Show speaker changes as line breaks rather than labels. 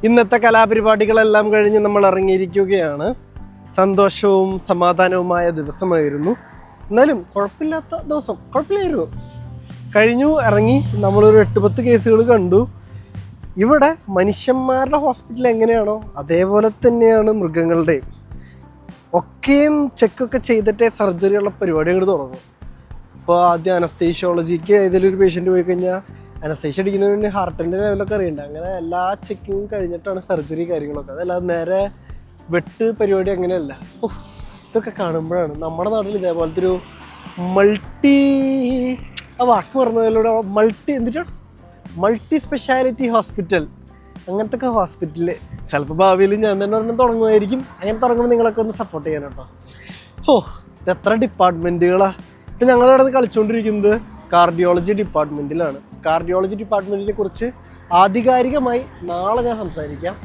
ഇന്നത്തെ കലാപരിപാടികളെല്ലാം കഴിഞ്ഞ് നമ്മൾ ഇറങ്ങിയിരിക്കുകയാണ്. സന്തോഷവും സമാധാനവുമായ ദിവസമായിരുന്നു. എന്നാലും കുഴപ്പമില്ലാത്ത ദിവസം, കുഴപ്പമില്ലായിരുന്നു. കഴിഞ്ഞു ഇറങ്ങി നമ്മളൊരു 8-10 കേസുകൾ കണ്ടു. ഇവിടെ മനുഷ്യന്മാരുടെ ഹോസ്പിറ്റൽ എങ്ങനെയാണോ അതേപോലെ തന്നെയാണ് മൃഗങ്ങളുടെയും. ഒക്കെയും ചെക്കൊക്കെ ചെയ്തിട്ടേ സർജറിയുള്ള പരിപാടി അങ്ങോട്ട് തുടങ്ങും. ഇപ്പോൾ ആദ്യം അനസ്തേഷ്യോളജിക്ക് ഏതെങ്കിലും ഒരു പേഷ്യൻറ്റ് പോയി കഴിഞ്ഞാൽ അനസ്തേഷ്യ അടിക്കുന്നതിന് മുന്നേ ഹാർട്ടിൻ്റെ ലെവലൊക്കെ അറിയണ്ട. അങ്ങനെ എല്ലാ ചെക്കിങ്ങും കഴിഞ്ഞിട്ടാണ് സർജറി കാര്യങ്ങളൊക്കെ. അതല്ലാതെ നേരെ വെട്ട് പരിപാടി അങ്ങനെയല്ല. ഇതൊക്കെ കാണുമ്പോഴാണ് നമ്മുടെ നാട്ടിൽ ഇതേപോലത്തെ ഒരു വാക്ക് പറഞ്ഞതിലൂടെ മൾട്ടി സ്പെഷ്യാലിറ്റി ഹോസ്പിറ്റൽ, അങ്ങനത്തെ ഒക്കെ ഹോസ്പിറ്റല് ചിലപ്പോൾ ഭാവിയിൽ ഞാൻ തന്നെ ഒരെണ്ണം തുടങ്ങുമായിരിക്കും. അങ്ങനെ തുടങ്ങുമ്പോൾ നിങ്ങളൊക്കെ ഒന്ന് സപ്പോർട്ട് ചെയ്യാൻ കേട്ടോ. ഇത് എത്ര ഡിപ്പാർട്ട്മെൻറ്റുകളാണ്. ഇപ്പം ഞങ്ങളിവിടെ കളിച്ചുകൊണ്ടിരിക്കുന്നത് കാർഡിയോളജി ഡിപ്പാർട്ട്മെൻറ്റിലാണ്. കാർഡിയോളജി ഡിപ്പാർട്ട്മെൻറ്റിനെ കുറിച്ച് ആധികാരികമായി നാളെ ഞാൻ സംസാരിക്കാം.